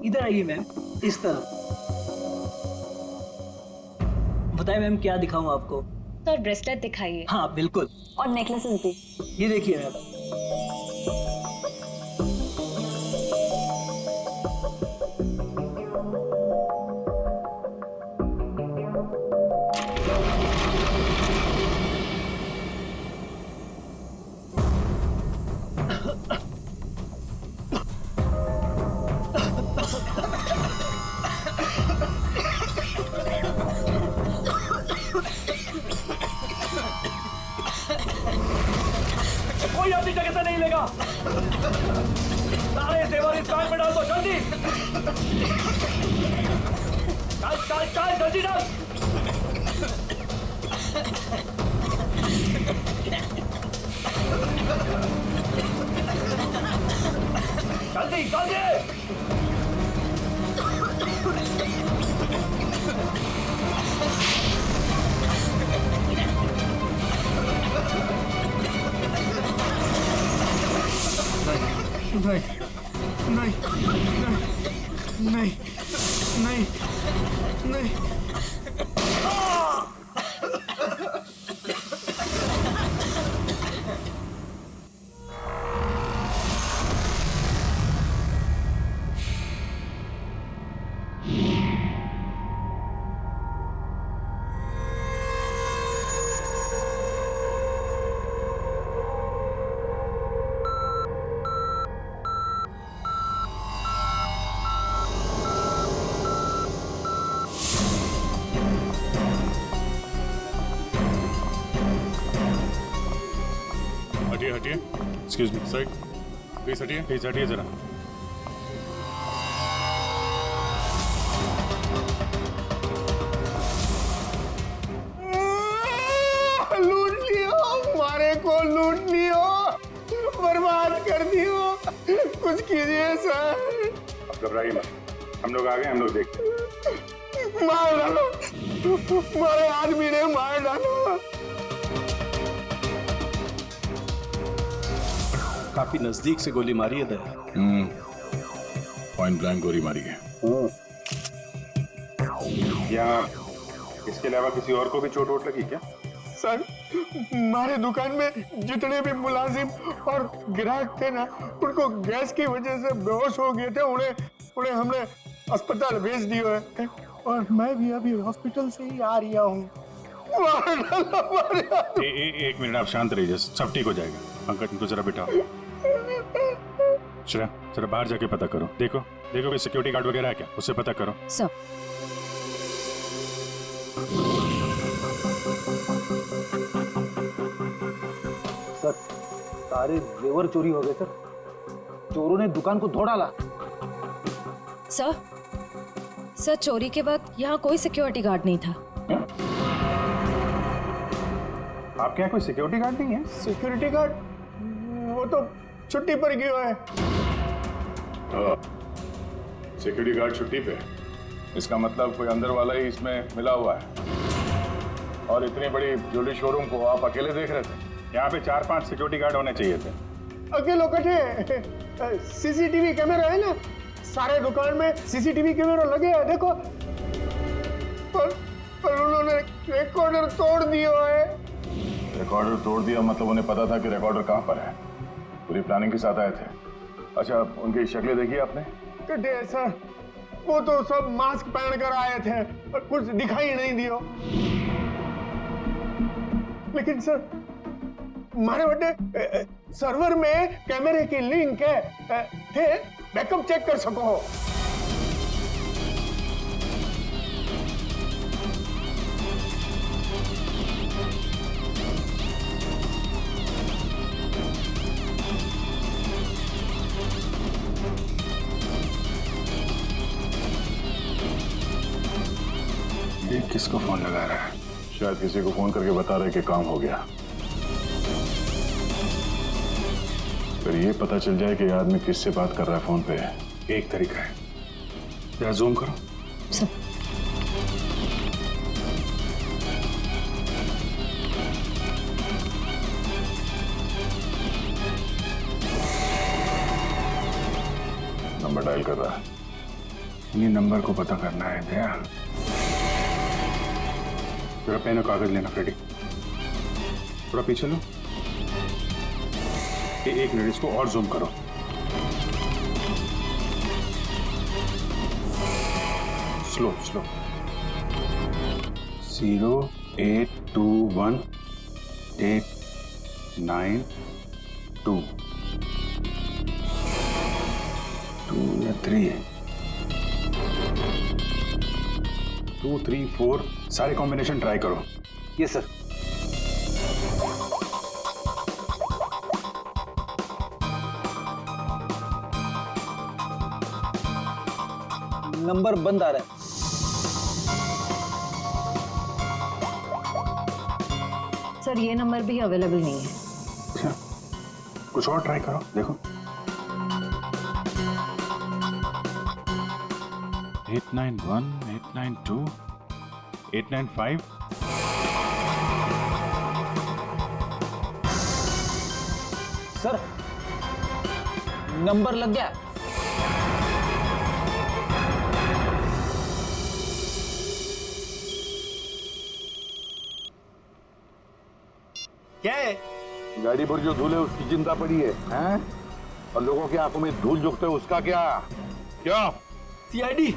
इधर आइए मैम, इस तरफ। बताइए मैम, क्या दिखाऊं आपको? सर ब्रेसलेट दिखाइए। हाँ बिल्कुल, और नेकलेसेस भी। ये देखिए मैम। कोई अपनी जगह से नहीं लेगा। सारे जेवर इस बैग में डाल दो, जल्दी। चल चल चल, जल्दी डाल। जल्दी जल्दी। नहीं नहीं नहीं नहीं नहीं नहीं। हटिए हटिए, एक्सक्यूज मी सर, प्लीज हटिए जरा। लूट लियो, हमारे को लूट लियो, बर्बाद कर दियो, कुछ कीजिए सर। अब घबराइए मत, हम लोग आ गए, हम लोग देखते हैं। मार डालो, हमारे आदमी ने मार डालो। काफी नजदीक से गोली मारी है दया। पॉइंट ब्लैंक गोली मारी है। क्या इसके अलावा किसी और को भी चोट वोट लगी क्या? सर, हमारे दुकान में जितने भी मुलाजिम और ग्राहक थे ना, उनको गैस की वजह से बेहोश हो गए थे। उन्हें हमने अस्पताल भेज दिया है और मैं भी अभी हॉस्पिटल से ही आ रहा हूँ। एक मिनट, आप शांत रहिए, सब ठीक हो जाएगा। पंकज, इनको जरा बिठाओ। श्रेया, जरा बाहर जाके पता करो, देखो कोई सिक्योरिटी गार्ड वगैरह है क्या, उससे पता करो। सर सर, सारे जेवर चोरी हो गए सर। चोरों ने दुकान को तोड़ डाला। सर चोरी के बाद यहाँ कोई सिक्योरिटी गार्ड नहीं था। आपके यहाँ कोई सिक्योरिटी गार्ड नहीं है? सिक्योरिटी गार्ड वो तो छुट्टी पर गया है। सिक्योरिटी गार्ड छुट्टी पे? इसका मतलब कोई अंदर वाला ही इसमें मिला हुआ है। और इतनी बड़ी ज्वेलरी शोरूम को आप अकेले देख रहे थे? यहाँ पे 4-5 सिक्योरिटी गार्ड होने चाहिए थे। अकेले कटे, सीसीटीवी कैमरा है ना, सारे दुकान में सीसीटीवी कैमरा लगे हैं, देखो। पर उन्होंने रिकॉर्डर तोड़ दिया है। रिकॉर्डर तोड़ दिया मतलब उन्हें पता था कि रिकॉर्डर कहाँ पर है। पूरी प्लानिंग के साथ आए थे। अच्छा, उनकी शक्लें देखी आपने? कटे सर, वो तो सब मास्क पहन कर आए थे, पर कुछ दिखाई नहीं दियो। लेकिन सर, हमारे बटे सर्वर में कैमरे की लिंक है, थे, बैकअप चेक कर सको। ये किसको फोन लगा रहा है? शायद किसी को फोन करके बता रहे कि काम हो गया। फिर ये पता चल जाए कि आदमी किससे बात कर रहा है फोन पे। एक तरीका है, जरा जूम करो। सर नंबर डायल कर रहा है। ये नंबर को पता करना है दया। जरा पेन और कागज लेना फ्रेडी। थोड़ा पीछे लो। एक मिनट, इसको और जूम करो। Slow slow. 0821892 2 या 3 है। 2 3 4 सारे कॉम्बिनेशन ट्राई करो। ये सर। नंबर बंद आ रहा है। सर ये नंबर भी अवेलेबल नहीं है। अच्छा, कुछ और ट्राई करो, देखो। 891 892 895। सर नंबर लग गया। क्या है? गाड़ी पर जो धूल है उसकी चिंता पड़ी है, हैं? और लोगों की आंखों में धूल झोंकते है उसका क्या? क्या? सीआईडी।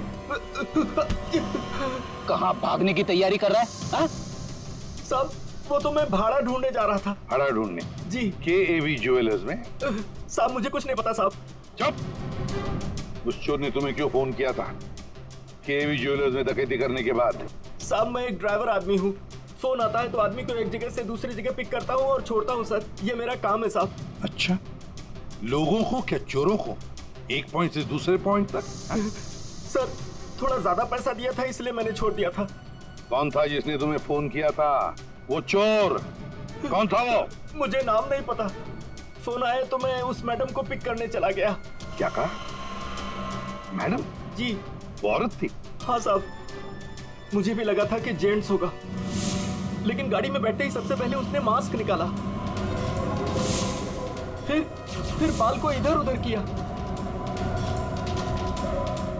कहाँ भागने की तैयारी कर रहा है? हाँ? साहब वो तो मैं भाड़ा ढूंढने जा रहा था। भाड़ा ढूंढने? जी। केएवी ज्वेलर्स में? साहब मुझे कुछ नहीं पता साहब। चुप! उस चोर ने तुम्हें क्यों फोन किया था? केएवी ज्वेलर्स में डकैती करने के बाद? साहब मैं एक ड्राइवर आदमी हूँ। फोन आता है तो आदमी को एक जगह से दूसरी जगह पिक करता हूँ और छोड़ता हूँ सर। ये मेरा काम है साहब। अच्छा, लोगों को क्या चोरों को? एक पॉइंट से दूसरे पॉइंट तक? सर थोड़ा ज्यादा पैसा दिया था इसलिए मैंने छोड़ दिया था। कौन था जिसने तुम्हें फोन किया था? वो चोर कौन था वो? मुझे नाम नहीं पता। फोन आया तो मैं उस मैडम को पिक करने चला गया। क्या कहा? मैडम? जी। वो औरत थी? हाँ साहब, मुझे भी लगा था कि जेंट्स होगा, लेकिन गाड़ी में बैठते ही सबसे पहले उसने मास्क निकाला, फिर बाल को इधर उधर किया,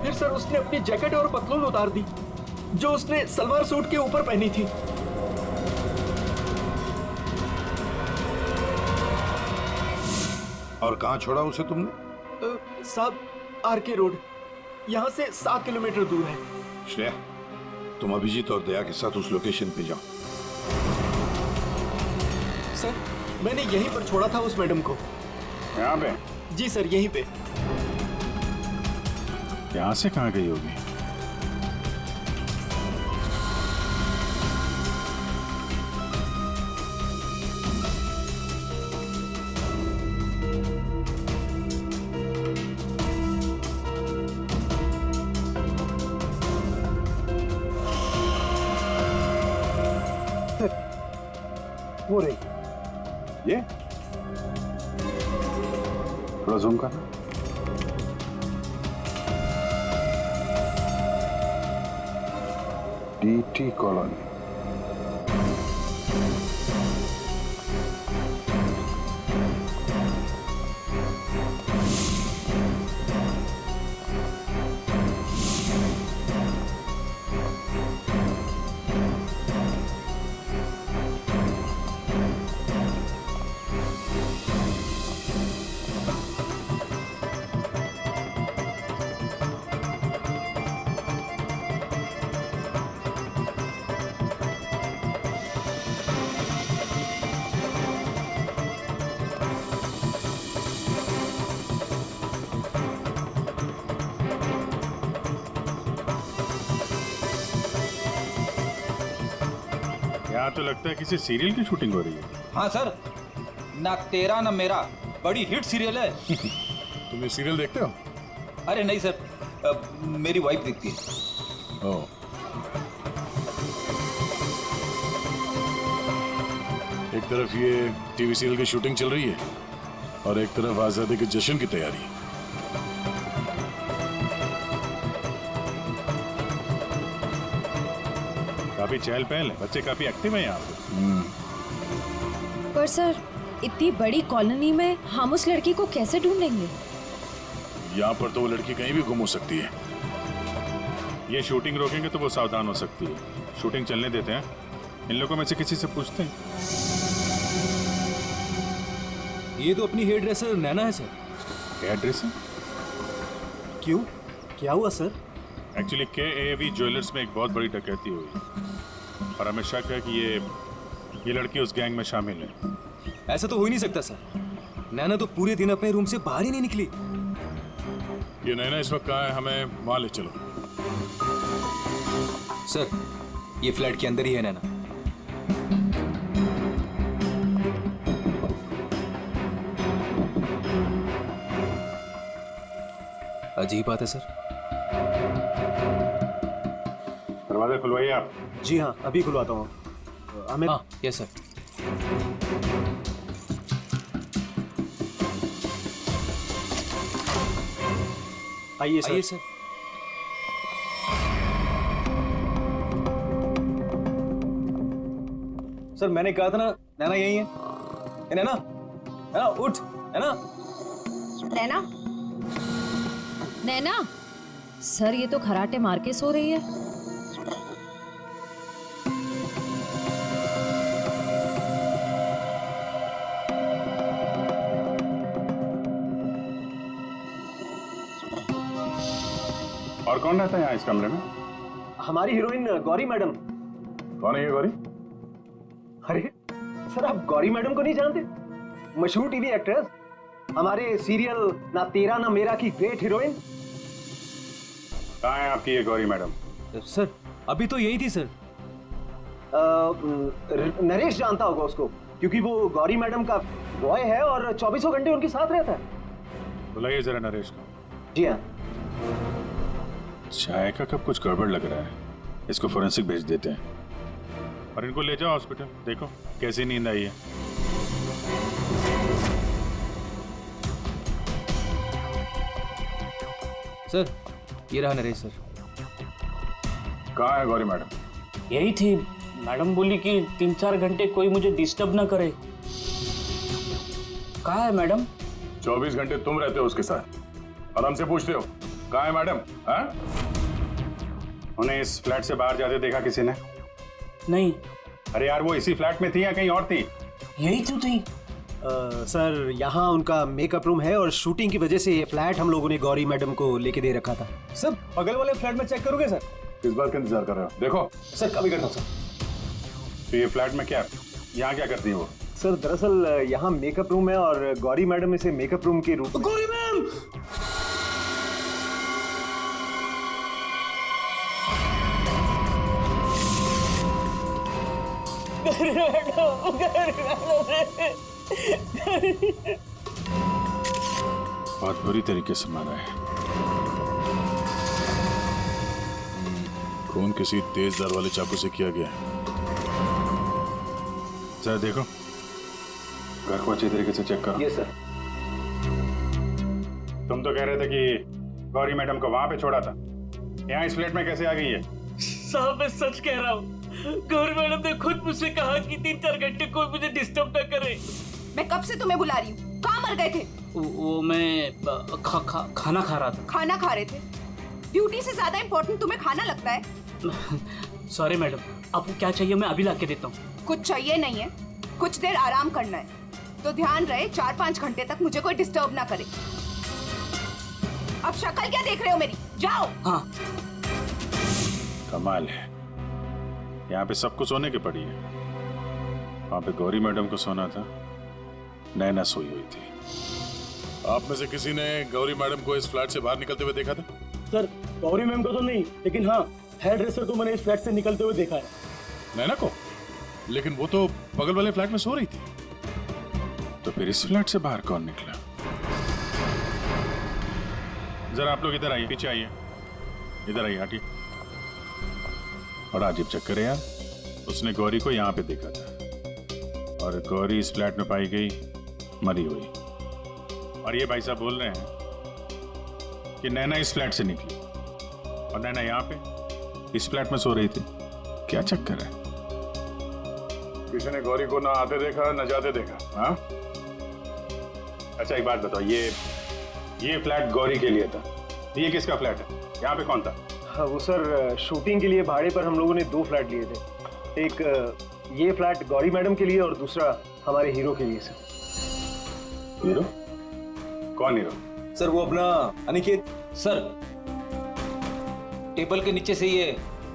फिर सर उसने अपनी जैकेट और पतलून उतार दी जो उसने सलवार सूट के ऊपर पहनी थी। और कहाँ छोड़ा उसे तुमने? साहब आरके रोड, यहाँ से 7 किलोमीटर दूर है। श्रेया, तुम अभिजीत और दया के साथ उस लोकेशन पे जाओ। सर मैंने यहीं पर छोड़ा था उस मैडम को। यहाँ पे? जी सर यहीं पे। यहाँ से कहाँ गई होगी? वो रही। ये थोड़ा जूम करना। DT colony. यहाँ तो लगता है किसी सीरियल की शूटिंग हो रही है। हाँ सर, ना तेरा ना मेरा बड़ी हिट सीरियल है। तुम ये सीरियल देखते हो? अरे नहीं सर, मेरी वाइफ देखती है। ओह। एक तरफ ये टीवी सीरियल की शूटिंग चल रही है और एक तरफ आजादी के जश्न की तैयारी। काफी चहल पहल है, बच्चे काफी एक्टिव हैं यहाँ पे। पर सर इतनी बड़ी कॉलोनी में हम उस लड़की को कैसे ढूंढेंगे? यहाँ पर तो वो लड़की कहीं भी गुम हो सकती है। ये शूटिंग रोकेंगे तो वो सावधान हो सकती है। शूटिंग चलने देते हैं, इन लोगों में से किसी से पूछते हैं। ये तो अपनी हेयर ड्रेसर नैना है सर। Hair dresser? क्यों, क्या हुआ सर? एक्चुअली KAV ज्वेलर्स में एक बहुत बड़ी डकैती हुई और हमें शक है कि ये लड़की उस गैंग में शामिल है। ऐसा तो हो ही नहीं सकता सर। नैना तो पूरे दिन अपने रूम से बाहर ही नहीं निकली। ये नैना इस वक्त कहाँ है? हमें वहाँ ले चलो। सर, ये फ्लैट के अंदर ही है नैना। अजीब बात है सर। दरवाजा खुलवाइए आप। जी हाँ, अभी खुलवाता हूँ। हमें हाँ, यस सर। आइए सर। आइए सर। सर, मैंने कहा था ना नैना यही है। ए, नैना, नैना उठ, नैना। नैना, नैना, सर ये तो खराटे मार के सो रही है। और कौन रहता है यहाँ इस कमरे में? हमारी हीरोइन गौरी मैडम। कौन है ये गौरी? अरे सर, आप गौरी मैडम को नहीं जानते? मशहूर टीवी एक्ट्रेस, हमारे सीरियल ना तेरा ना मेरा की ग्रेट हीरोइन। कहाँ है आपकी ये गौरी मैडम? सर, अभी तो यही थी सर। नरेश जानता होगा उसको, क्योंकि वो गौरी मैडम का बॉय है और 24 घंटे उनके साथ रहता है। बुलाइए जरा नरेश को। जी हाँ। चाय का कब कुछ गड़बड़ लग रहा है, इसको फोरेंसिक भेज देते हैं और इनको ले जाओ हॉस्पिटल। देखो कैसी नींद आई है। सर, ये रहा नरेश सर। कहाँ है गौरी मैडम? यही थी। मैडम बोली कि 3-4 घंटे कोई मुझे डिस्टर्ब ना करे। कहाँ है मैडम? 24 घंटे तुम रहते हो उसके साथ और हमसे पूछते हो कहाँ है मैडम? हाँ? उन्हें इस फ्लैट से बाहर जाते देखा किसी ने? नहीं। अरे यार, वो इसी फ्लैट में थी या कहीं और थी? यही तो थी। सर, यहाँ उनका मेकअप रूम है और शूटिंग की वजह से ये फ्लैट हम लोगों ने गौरी मैडम को लेके दे रखा था। सर, बगल वाले फ्लैट में चेक करोगे सर? किस बात का इंतजार कर रहे हो? देखो सर, कभी करता हूँ सर। तो ये फ्लैट में क्या, यहाँ क्या करती है वो? सर, दरअसल यहाँ मेकअप रूम है और गौरी मैडम इसे मेकअप रूम के रूप में। गौरी मैम! बहुत बुरी तरीके से मारा है। खून किसी तेज धार वाले चाकू से किया गया है। जरा देखो, घर को अच्छी तरीके से चेक करो। Yes sir. तुम तो कह रहे थे कि गौरी मैडम को वहां पे छोड़ा था, यहाँ इस फ्लैट में कैसे आ गई है? साहब, मैं सच कह रहा हूँ। गौरी मैडम ने खुद मुझसे कहा कि 3-4 घंटे कोई मुझे डिस्टर्ब ना करे। मैं कब से तुम्हें बुला रही हूँ, कहाँ मर गए थे? वो मैं खाना खा रहा था। खाना खा रहे थे? ड्यूटी से ज्यादा इम्पोर्टेंट तुम्हें खाना लगता है? सॉरी मैडम, आपको क्या चाहिए मैं अभी लाके देता हूँ। कुछ चाहिए नहीं है, कुछ देर आराम करना है। तो ध्यान रहे 4-5 घंटे तक मुझे कोई डिस्टर्ब ना करे। अब शक्ल क्या देख रहे हो मेरी? जाओ। हाँ। कमाल है, यहाँ पे सबको सोने की पड़ी है। वहां पे गौरी मैडम को सोना था, नैना सोई हुई थी। आप में से किसी ने गौरी मैडम को इस फ्लैट से बाहर निकलते हुए देखा था? सर, गौरी मैम को तो नहीं, लेकिन हाँ, हेयर ड्रेसर को मैंने इस फ्लैट से निकलते हुए देखा है। नैना को? लेकिन वो तो बगल वाले फ्लैट में सो रही थी। तो फिर इस फ्लैट से बाहर कौन निकला? जरा आप लोग इधर आइए, पीछे आइए, इधर आइए, हटिए। बड़ा अजीब चक्कर है यार। उसने गौरी को यहाँ पे देखा था और गौरी इस फ्लैट में पाई गई मरी हुई। और ये भाई साहब बोल रहे हैं कि नैना इस फ्लैट से निकली और नैना यहाँ पे इस फ्लैट में सो रही थी। क्या चक्कर है? किसी ने गौरी को ना आते देखा ना जाते देखा? हाँ? अच्छा एक बात बताओ, ये फ्लैट गौरी के लिए था, ये किसका फ्लैट है? यहाँ पे कौन था? हाँ वो सर, शूटिंग के लिए भाड़े पर हम लोगों ने 2 फ्लैट लिए थे। एक ये फ्लैट गौरी मैडम के लिए और दूसरा हमारे हीरो के लिए सर। हीरो? कौन हीरो? सर वो अपना अनिकेत। सर टेबल के नीचे से ये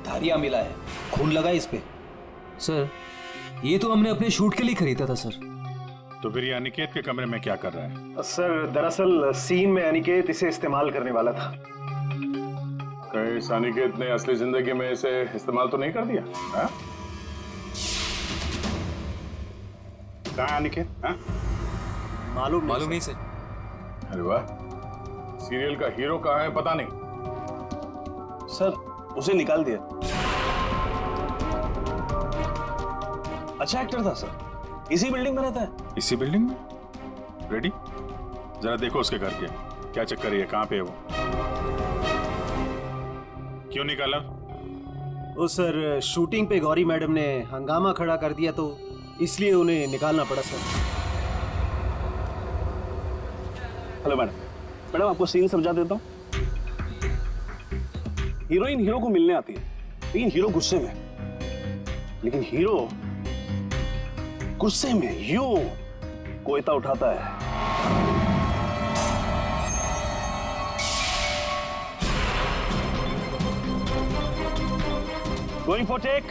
धारियां मिला है, खून लगा है इस पे। सर ये तो हमने अपने शूट के लिए खरीदा था सर। तो फिर ये अनिकेत के कमरे में क्या कर रहा है? सर दरअसल सीन में अनिकेत इसे इस्तेमाल करने वाला था। कहीं इस अनिकेत ने असली जिंदगी में इसे इस्तेमाल तो नहीं कर दिया? हाँ? कहाँ है अनिकेत? हाँ? मालूम नहीं सर। अरे वाह, सीरियल का हीरो कहाँ है पता नहीं। सर उसे निकाल दिया। अच्छा एक्टर था सर, इसी बिल्डिंग में रहता है। इसी बिल्डिंग में? रेडी? जरा देखो उसके घर के क्या चक्कर है, कहाँ पे है वो? क्यों निकाला? वो सर शूटिंग पे गौरी मैडम ने हंगामा खड़ा कर दिया तो इसलिए उन्हें निकालना पड़ा सर। हेलो मैडम, मैडम आपको सीन समझा देता हूँ। हीरोइन हीरो को मिलने आती है, लेकिन हीरो गुस्से में, लेकिन हीरो गुस्से में यूं कोयता उठाता है। Going for take.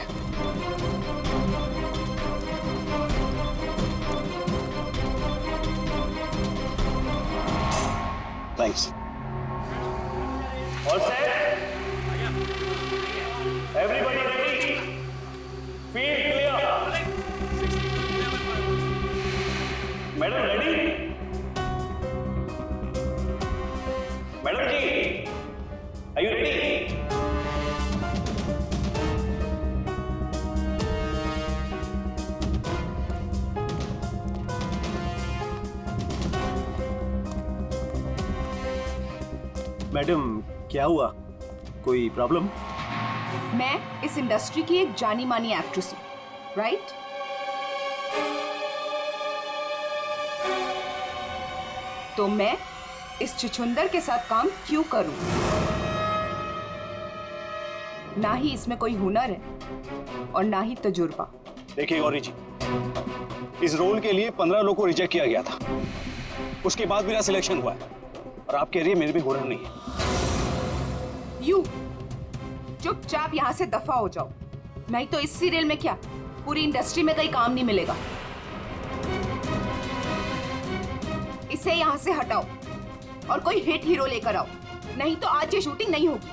Thanks. All set? Everybody ready? Field clear. Madam ready? Madam ji, are you ready? Madam क्या हुआ, कोई प्रॉब्लम? मैं इस इंडस्ट्री की एक जानी मानी एक्ट्रेस हूँ, राइट? तो मैं इस छुछुंदर के साथ काम क्यों करूं? ना ही इसमें कोई हुनर है और ना ही तजुर्बा। देखिए गौरी जी, इस रोल के लिए 15 लोगों को रिजेक्ट किया गया था, उसके बाद मेरा सिलेक्शन हुआ है और आप कह रही है मेरे भी हुनर नहीं है। यू चुपचाप यहाँ से दफा हो जाओ, नहीं तो इस सीरियल में क्या पूरी इंडस्ट्री में कहीं काम नहीं मिलेगा। इसे यहाँ से हटाओ और कोई हिट हीरो लेकर आओ, नहीं तो आज ये शूटिंग नहीं होगी।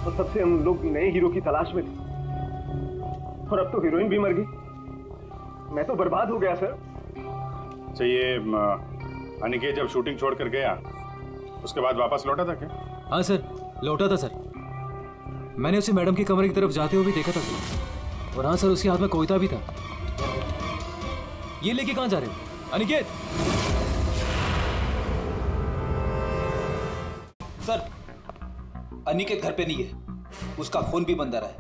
और तब से हम लोग नए हीरो की तलाश में थे और अब तो हीरोइन भी मर गई। मैं तो बर्बाद हो गया सर। अच्छा ये अनिकेत जब शूटिंग छोड़ कर गया उसके बाद वापस लौटा था क्या? हाँ सर, लौटा था सर। मैंने उसे मैडम के कमरे की तरफ जाते हुए भी देखा था सर। और हाँ सर, उसके हाथ में कोयता भी था। ये लेके कहाँ जा रहे हो अनिकेत? सर अनिकेत घर पे नहीं है, उसका फोन भी बंद आ रहा है।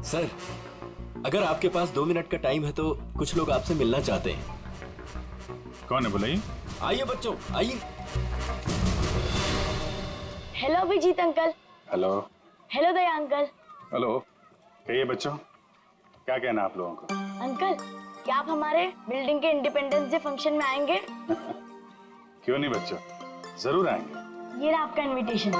सर अगर आपके पास 2 मिनट का टाइम है तो कुछ लोग आपसे मिलना चाहते हैं। कौन है बुलाइए? आइए बच्चों आइए। Hello Abhijeet uncle. Hello. Hello Daya uncle. Hello. कहिए बच्चों, क्या कहना आप लोगों को? अंकल क्या आप हमारे बिल्डिंग के इंडिपेंडेंस डे फंक्शन में आएंगे? क्यों नहीं बच्चों, जरूर आएंगे। ये रहा आपका इनविटेशन।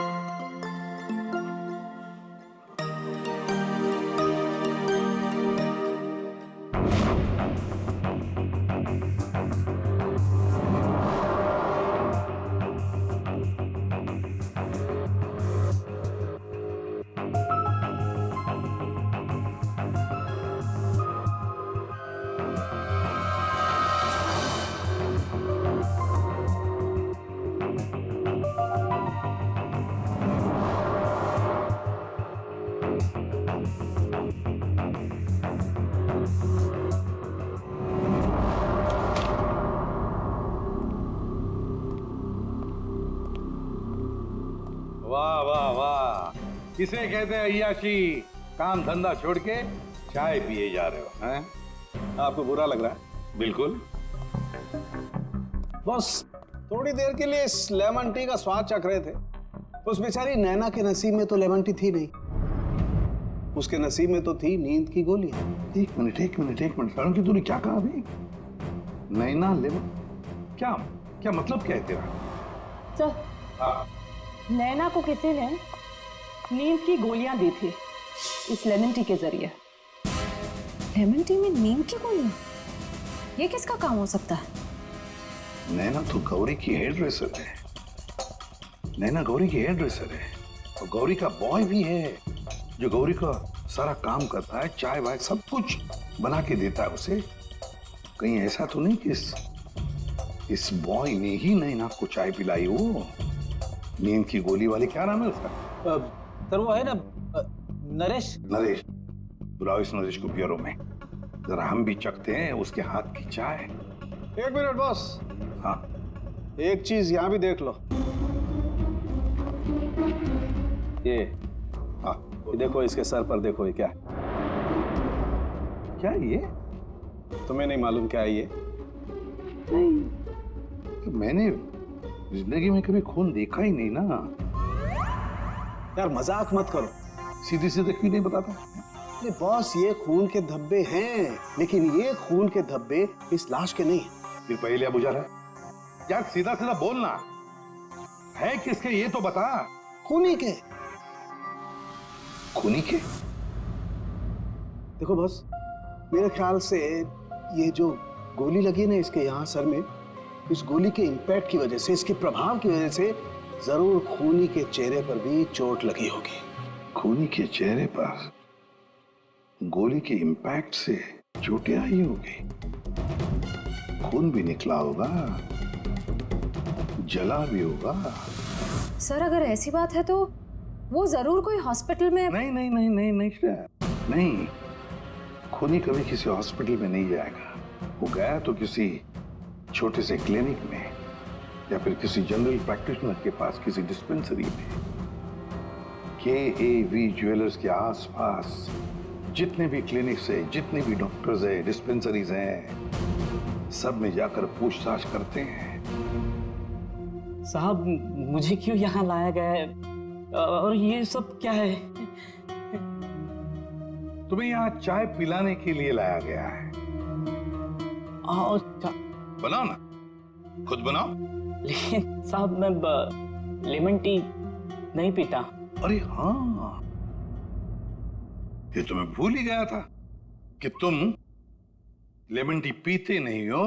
वाह वाह वाह, किसे कहते हैं अय्याशी? काम धंधा छोड़ के चाय पिए जा रहे हो हैं? आपको बुरा लग रहा है? बिल्कुल। बॉस थोड़ी देर के लिए इस लेमन टी का स्वाद चख रहे थे। उस बेचारी नैना के नसीब में तो लेमन टी थी नहीं, उसके नसीब में तो थी नींद की गोली। एक मिनट सारुण की तूने क्या कहा अभी? नैना लेमन, क्या क्या मतलब क्या है तेरा? सर, हाँ। नैना को किसी ने नींद की गोलियां दी थी इस लेमन टी के जरिए। लेमन टी में नीम की गोलियां? ये किसका काम हो सकता है? नैना तो गौरी की हेयर ड्रेसर है। नैना गौरी की हेयर ड्रेसर है और गौरी का बॉय भी है जो गौरी का सारा काम करता है, चाय वाय सब कुछ बना के देता है उसे। कहीं ऐसा तो नहीं कि इस बॉय ने ही नैना को चाय पिलाई हो? नींद की गोली वाली क्या नाम है उसका? सर वो है ना नरेश। नरेश, बुलाओ इस नरेश को ब्यूरो में, जरा हम भी चखते हैं उसके हाथ की चाय। एक मिनट बॉस। हाँ, एक चीज यहां भी देख लो। ये हाँ, ये देखो, इसके सर पर देखो, ये क्या है? क्या ये? तुम्हें नहीं मालूम क्या है ये? नहीं, तो मैंने जिंदगी में कभी खून देखा ही नहीं ना। यार मजाक मत करो। सीधी सीधे क्यों नहीं बताता? अरे बॉस, ये खून के धब्बे हैं, लेकिन ये खून के धब्बे इस लाश के नहीं हैं। फिर पहले बुझा रहा है यार, सीधा सीधा बोलना है किसके ये तो बता। खूनी के। खूनी के? देखो बॉस, मेरे ख्याल से ये जो गोली लगी ना इसके यहाँ सर में, इस गोली के इंपैक्ट की वजह से, इसके प्रभाव की वजह से जरूर खूनी के चेहरे पर भी चोट लगी होगी। खूनी के चेहरे पर गोली के इंपैक्ट से चोटें आई होगी, खून भी निकला होगा, जला भी होगा। सर अगर ऐसी बात है तो वो जरूर कोई हॉस्पिटल में। नहीं नहीं नहीं नहीं नहीं नहीं, खूनी कभी किसी हॉस्पिटल में नहीं जाएगा। वो गया तो किसी छोटे से क्लिनिक में या फिर किसी जनरल प्रैक्टिशनर के पास, किसी डिस्पेंसरी में। KAV ज्वेलर्स के आसपास जितने भी क्लिनिक्स है, जितने भी डॉक्टर्स है, डिस्पेंसरीज हैं, सब में जाकर पूछताछ करते हैं। साहब मुझे क्यों यहाँ लाया गया है और ये सब क्या है? तुम्हें यहाँ चाय पिलाने के लिए लाया गया है। बनाओ ना, खुद बनाओ। लेकिन साहब मैं लेमन टी नहीं पीता। अरे हाँ, ये तो मैं भूल ही गया था कि तुम लेमन टी पीते नहीं हो,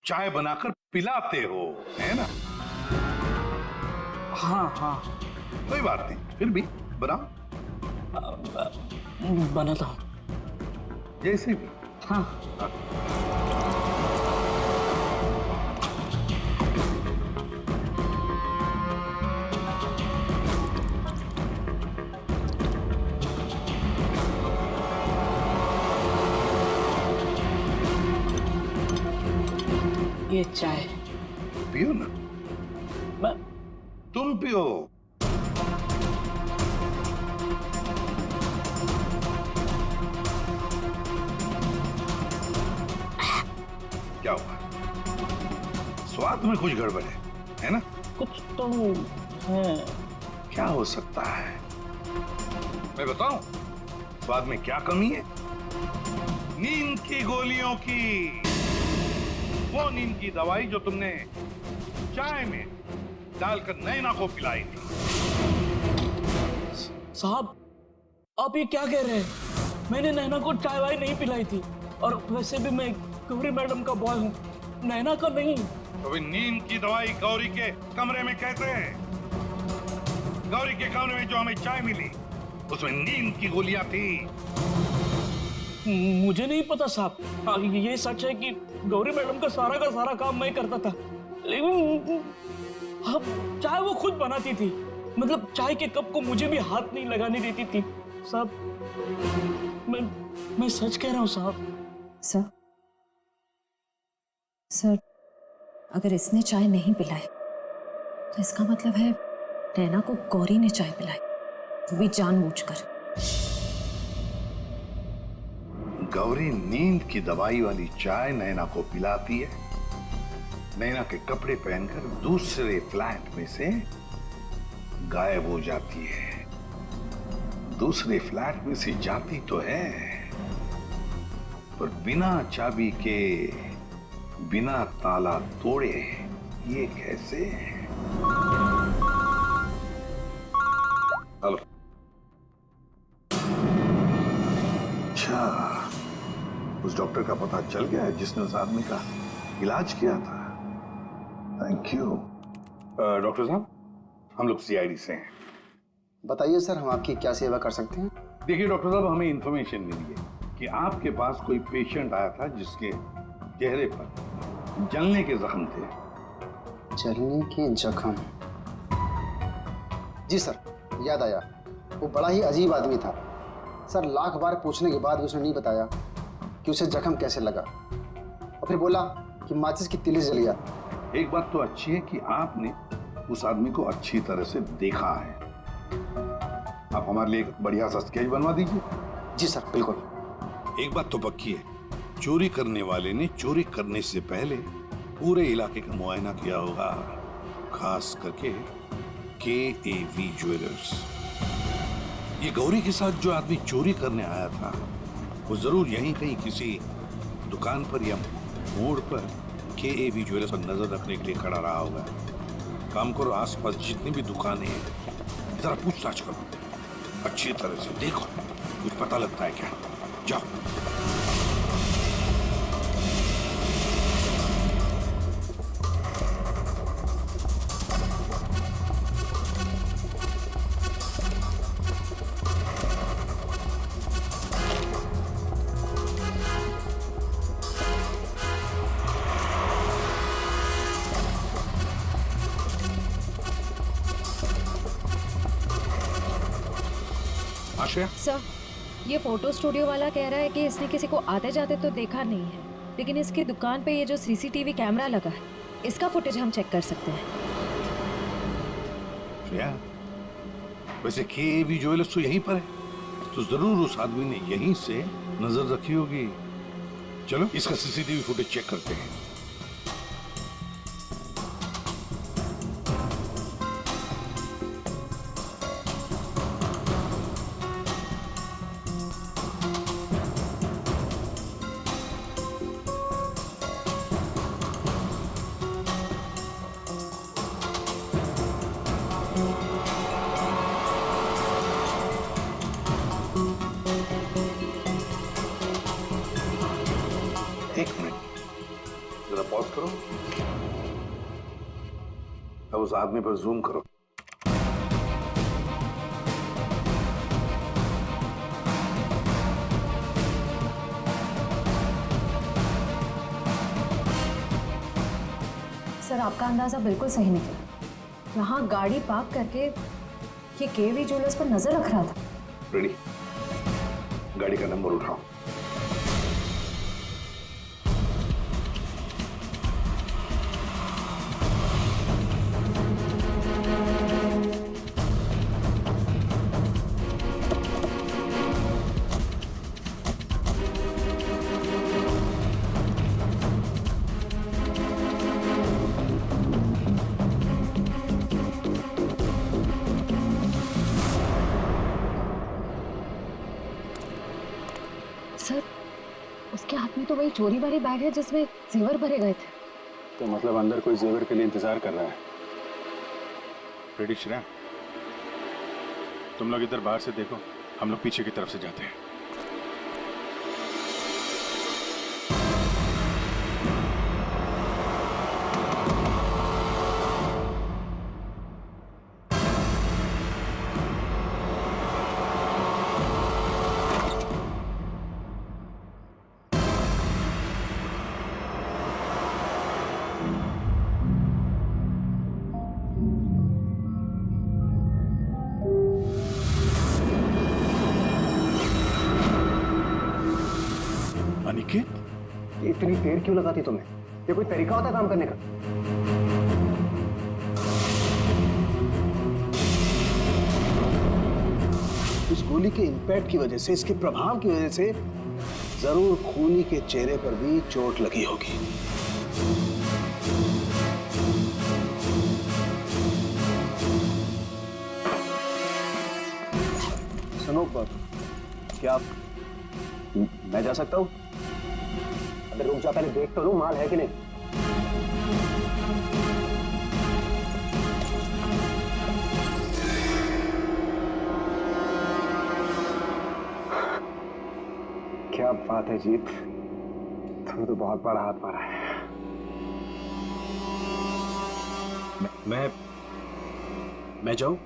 चाय बनाकर पिलाते हो, है ना? हाँ हाँ, कोई बात नहीं, फिर भी बनाओ। बनाता हूँ जैसे भी। हाँ। ये चाय पियो ना। तुम पियो। क्या हुआ? स्वाद में कुछ गड़बड़ है ना? कुछ तो है। क्या हो सकता है? मैं बताऊं स्वाद में क्या कमी है? नींद की गोलियों की, वो नींद की दवाई जो तुमने चाय में डालकर नैना को पिलाई थी। साहब आप ये क्या कह रहे हैं? मैंने नैना को चाय वाय नहीं पिलाई थी, और वैसे भी मैं गौरी मैडम का बॉय हूँ, नैना का नहीं। तो नींद की दवाई गौरी के कमरे में कैसे है? गौरी के कमरे में जो हमें चाय मिली उसमें नींद की गोलियां थी। मुझे नहीं पता साहब। हाँ, ये सच है कि गौरी मैडम का सारा काम मैं करता था, लेकिन हाँ, चाय वो खुद बनाती थी। मतलब चाय के कप को मुझे भी हाथ नहीं लगाने देती थी। साहब मैं सच कह रहा हूँ साहब। सर अगर इसने चाय नहीं पिलाई तो इसका मतलब है नैना को गौरी ने चाय पिलाई, वो भी जानबूझकर। गौरी नींद की दवाई वाली चाय नैना को पिलाती है, नैना के कपड़े पहनकर दूसरे फ्लैट में से गायब हो जाती है। दूसरे फ्लैट में से जाती तो है, पर बिना चाबी के, बिना ताला तोड़े, ये कैसे? हेलो। अच्छा, उस डॉक्टर का पता चल गया है जिसने उस आदमी का इलाज किया था। Thank you. डॉक्टर साहब, हम लोग सीआईडी से हैं। बताइए सर, हम आपकी क्या सेवा कर सकते हैं? देखिए डॉक्टर साहब, हमें इंफॉर्मेशन मिली है कि आपके पास कोई पेशेंट आया था जिसके चेहरे पर जलने के जख्म थे। जलने के जख्म? जी सर, याद आया। वो बड़ा ही अजीब आदमी था सर। लाख बार पूछने के बाद भी उसने नहीं बताया कि उसे जख्म कैसे लगा, और फिर बोला कि माचिस की तिली जल गया। एक बात तो अच्छी है कि आपने उस आदमी को अच्छी तरह से देखा है। आप हमारे लिए एक बढ़िया सा स्केच बनवा दीजिए। जी सर, बिल्कुल। एक बात तो पक्की है, चोरी करने वाले ने चोरी करने से पहले पूरे इलाके का मुआयना किया होगा, खास करके KAV ज्वेलर्स। ये गौरी के साथ जो आदमी चोरी करने आया था, वो जरूर यहीं कहीं किसी दुकान पर या मोड़ पर KAV ज्वेलर्स पर नजर रखने के लिए खड़ा रहा होगा। काम करो, आसपास जितनी भी दुकानें हैं जरा पूछताछ करो, अच्छी तरह से देखो, कुछ पता लगता है क्या। जाओ। सर, ये फोटो स्टूडियो वाला कह रहा है कि इसने किसी को आते जाते तो देखा नहीं है, लेकिन इसकी दुकान पे ये जो CCTV कैमरा लगा है, इसका फुटेज हम चेक कर सकते हैं। वैसे KAV ज्वेलर्स तो यहीं पर है, तो जरूर उस आदमी ने यहीं से नजर रखी होगी। चलो इसका CCTV फुटेज चेक करते हैं। एक मिनट, जरा पॉज करो। अब उस आदमी पर जूम करो। सर, आपका अंदाजा बिल्कुल सही निकला। यहाँ गाड़ी पार्क करके ये KAV ज्वेलर्स पर नजर रख रहा था। रेडी, गाड़ी का नंबर उठाओ। सर, उसके हाथ में तो वही चोरी वाली बैग है जिसमें जेवर भरे गए थे। तो मतलब अंदर कोई जेवर के लिए इंतजार कर रहा है। रेडी श्रेया, तुम लोग इधर बाहर से देखो, हम लोग पीछे की तरफ से जाते हैं। अनिकेत, इतनी देर क्यों लगाती तुम्हें? ये कोई तरीका होता है काम करने का? इस गोली के इंपैक्ट की वजह से, इसके प्रभाव की वजह से जरूर खूनी के चेहरे पर भी चोट लगी होगी। सुनो, क्या मैं जा सकता हूँ? अरे रुक जा, पहले देख तो लूं माल है कि नहीं। क्या बात है जीत, तुम तो बहुत बड़ा हाथ मारा है। मैं जाऊं?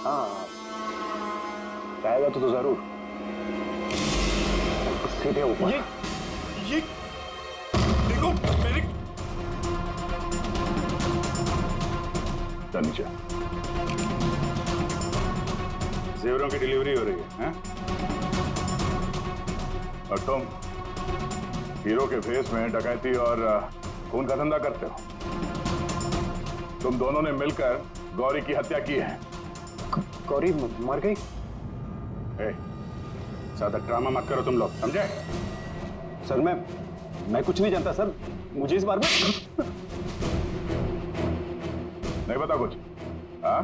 हाँ, जाएगा तो जरूर। सीधे ऊपर। ये देखो मेरे नीचे जेवरों की डिलीवरी हो रही है, और तुम हीरो के फेस में डकैती और खून का धंधा करते हो। तुम दोनों ने मिलकर गौरी की हत्या की है। गौरी मर गई? ज्यादा ड्रामा मत करो तुम लोग, समझे? सर मैं कुछ नहीं जानता सर, मुझे इस बारे में नहीं पता कुछ। हाँ,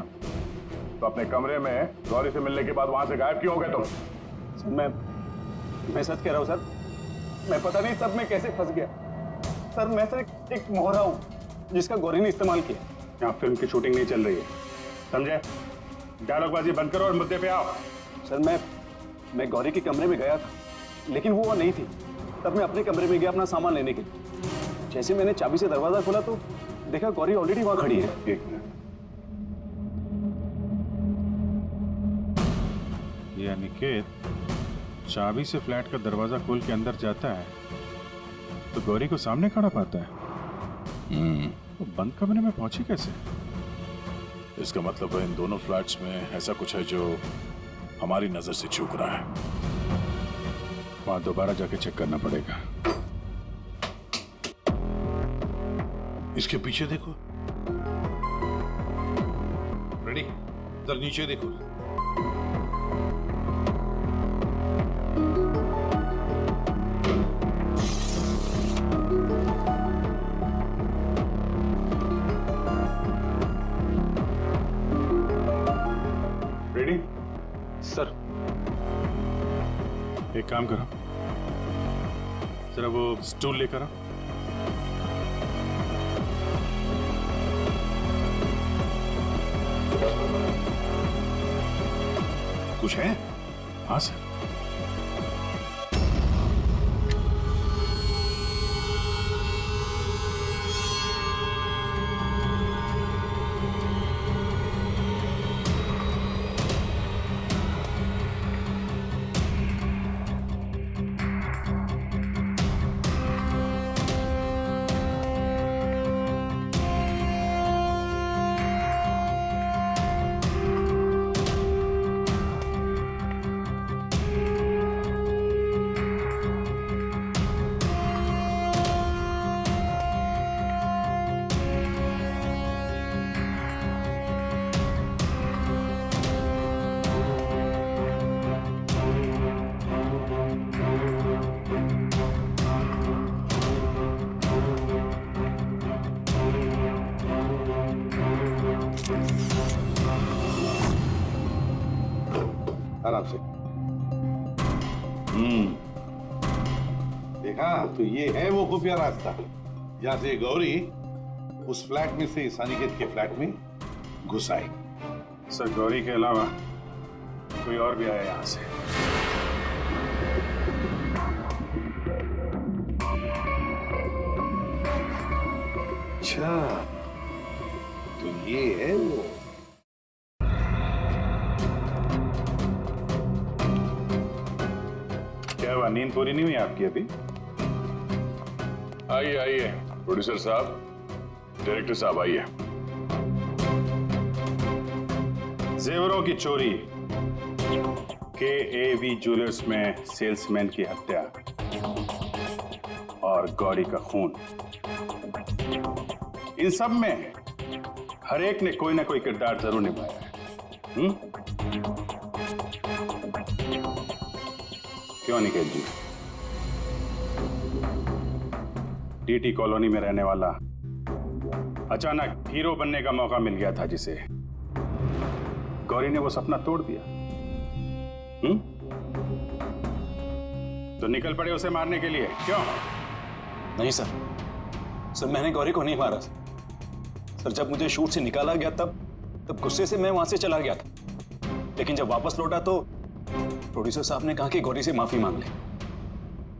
तो अपने कमरे में गौरी से मिलने के बाद वहां से गायब क्यों हो गए तुम? सर मैं सच कह रहा हूं सर, मैं पता नहीं सब में कैसे फंस गया। सर मैं सिर्फ एक मोहरा हूं जिसका गौरी ने इस्तेमाल किया। यहाँ फिल्म की शूटिंग नहीं चल रही है, समझे? डायलॉगबाजी बंद करो और मुद्दे पे आओ। सर मैं गौरी के कमरे में गया था, लेकिन वो नहीं थी। तब मैं अपने कमरे में गया अपना सामान लेने के लिए। जैसे मैंने चाबी से दरवाजा खोला तो देखा गौरी ऑलरेडी वहां खड़ी है। एक मिनट, ये अनिकेत चाबी से फ्लैट का दरवाजा खोल के अंदर जाता है तो गौरी को सामने खड़ा पाता है। तो बंद कमरे में पहुंची कैसे? इसका मतलब है इन दोनों फ्लैट्स में ऐसा कुछ है जो हमारी नजर से चूक रहा है। वहां दोबारा जाके चेक करना पड़ेगा। इसके पीछे देखो, रेडी? इधर नीचे देखो। रेडी? सर एक काम करो, जरा वो स्टूल लेकर आओ। कुछ है? हाँ सर। आराम से। देखा तो ये है वो खुफिया रास्ता जहां से गौरी उस फ्लैट में से इस अनिकेत के फ्लैट में घुस आई। सर गौरी के अलावा कोई और भी आया यहां से? अच्छा, तो ये है वो। क्या हुआ, नींद पूरी नहीं हुई आपकी अभी? आइए आइए प्रोड्यूसर साहब, डायरेक्टर साहब आइए। जेवरों की चोरी, KAV ज्वेलर्स में सेल्समैन की हत्या और गौरी का खून, इन सब में हर एक ने कोई ना कोई किरदार जरूर निभाया है। क्यों निकेत जी? टीटी कॉलोनी में रहने वाला अचानक हीरो बनने का मौका मिल गया था जिसे, गौरी ने वो सपना तोड़ दिया। तो निकल पड़े उसे मारने के लिए, क्यों? नहीं सर, मैंने गौरी को नहीं मारा सर। जब मुझे शूट से निकाला गया तब गुस्से से मैं वहां से चला गया था, लेकिन जब वापस लौटा तो प्रोड्यूसर साहब ने कहा कि गौरी से माफी मांग ले।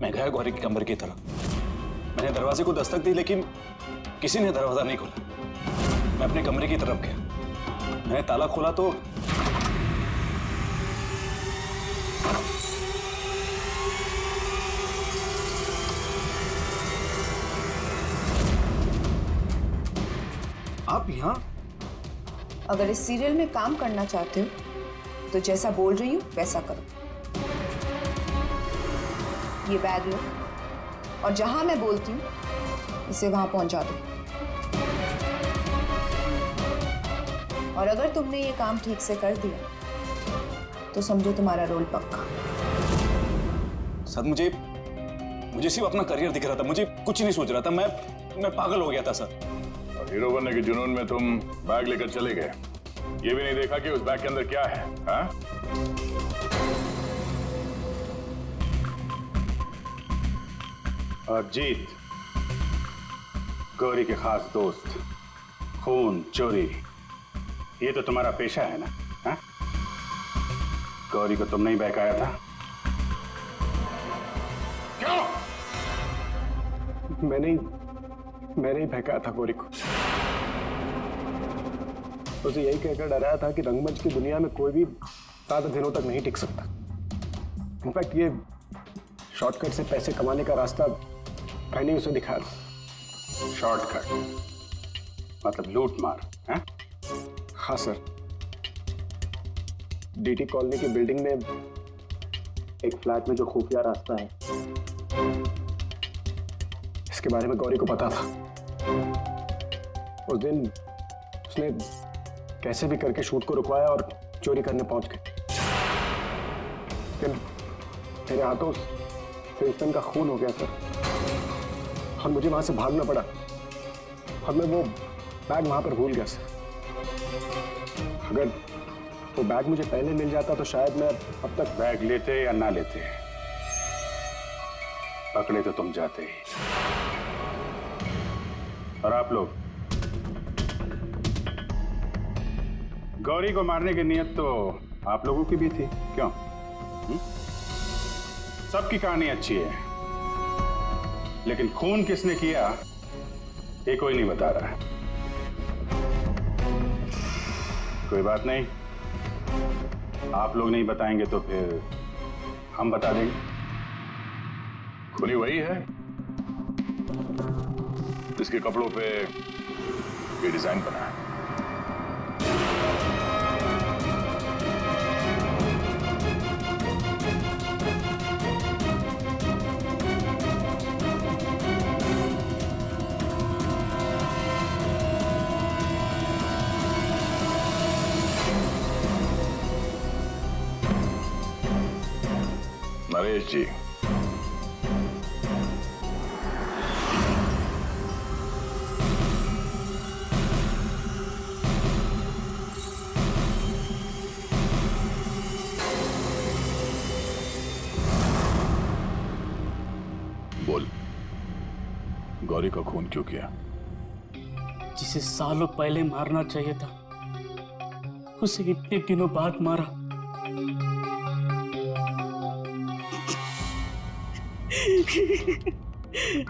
मैं गया गौरी के कमरे की तरफ, मैंने दरवाजे को दस्तक दी लेकिन किसी ने दरवाजा नहीं खोला। मैं अपने कमरे की तरफ गया, मैंने ताला खोला तो आप यहाँ? अगर इस सीरियल में काम करना चाहते हो तो जैसा बोल रही हूँ वैसा करो। ये बैग लो और जहां मैं बोलती हूँ इसे वहां पहुंचा दो। और अगर तुमने ये काम ठीक से कर दिया तो समझो तुम्हारा रोल पक्का। सर मुझे सिर्फ अपना करियर दिख रहा था, मुझे कुछ नहीं सोच रहा था। मैं पागल हो गया था सर। और हीरो बनने के जुनून में तुम बैग लेकर चले गए, ये भी नहीं देखा कि उस बैग के अंदर क्या है। हाँ? और जीत, गौरी के खास दोस्त, खून चोरी, ये तो तुम्हारा पेशा है ना? हाँ? गौरी को तुमने ही बहकाया था, क्यों? मैंने ही बहकाया था गौरी को। उसे यही कहकर डराया था कि रंगमंच की दुनिया में कोई भी ज्यादा दिनों तक नहीं टिक सकता। इनफैक्ट ये शॉर्टकट से पैसे कमाने का रास्ता मैंने उसे दिखाया था। शॉर्टकट मतलब लूट मार? हाँ सर, डीटी कॉलोनी की बिल्डिंग में एक फ्लैट में जो खुफिया रास्ता है, इसके बारे में गौरी को पता था। उस दिन उसने कैसे भी करके शूट को रुकवाया और चोरी करने पहुंच गए। लेकिन मेरे हाथों से का खून हो गया सर, और मुझे वहां से भागना पड़ा और मैं वो बैग वहां पर भूल गया सर। अगर वो बैग मुझे पहले मिल जाता तो शायद मैं अब तक बैग लेते या ना लेते, पकड़े तो तुम जाते ही। और आप लोग, गौरी को मारने की नीयत तो आप लोगों की भी थी, क्यों? सबकी कहानी अच्छी है, लेकिन खून किसने किया ये कोई नहीं बता रहा है। कोई बात नहीं, आप लोग नहीं बताएंगे तो फिर हम बता देंगे। खूनी वही है जिसके कपड़ों पे ये डिजाइन बना है। नरेश जी, बोल, गौरी का खून क्यों किया? जिसे सालों पहले मारना चाहिए था उसे इतने दिनों बाद मारा।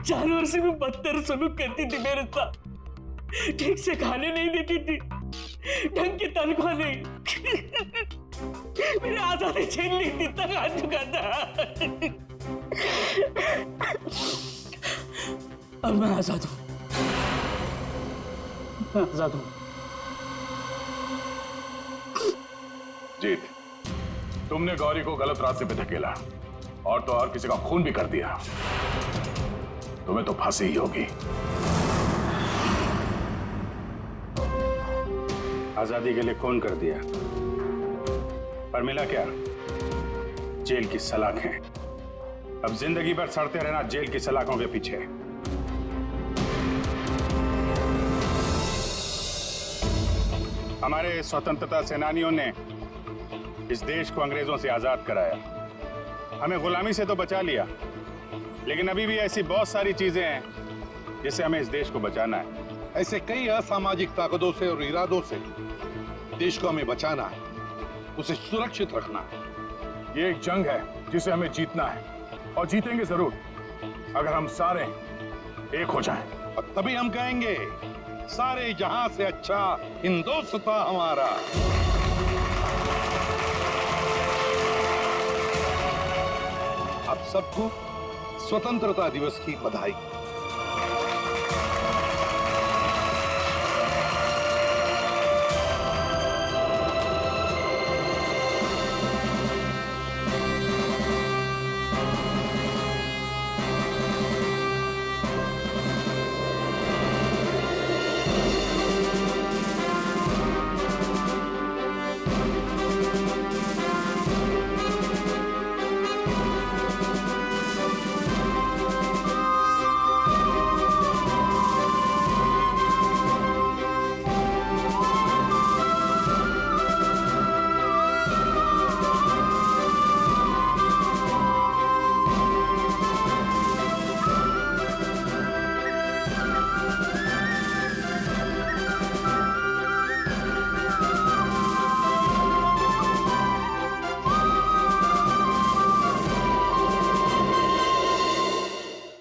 जानवर से भी बदतर सलूक करती थी मेरे साथ, ठीक से खाने नहीं देती थी, ढंग की तनख्वाह नहीं, मेरे आजादी छीन ली थी, तक आ चुका था। अब मैं आजाद हूं, मैं आजाद हूं। जीत, तुमने गौरी को गलत रास्ते पे धकेला और तो और किसी का खून भी कर दिया, तुम्हें तो फांसी ही होगी। आजादी के लिए खून कर दिया, पर मिला क्या? जेल की सलाखें अब जिंदगी भर सड़ते रहना जेल की सलाखों के पीछे। हमारे स्वतंत्रता सेनानियों ने इस देश को अंग्रेजों से आजाद कराया, हमें गुलामी से तो बचा लिया, लेकिन अभी भी ऐसी बहुत सारी चीजें हैं जिससे हमें इस देश को बचाना है। ऐसे कई असामाजिक ताकतों से और इरादों से देश को हमें बचाना है, उसे सुरक्षित रखना है। ये एक जंग है जिसे हमें जीतना है, और जीतेंगे जरूर अगर हम सारे एक हो जाएं। और तभी हम कहेंगे सारे जहां से अच्छा हिंदुस्तान हमारा। आप सबको स्वतंत्रता दिवस की बधाई।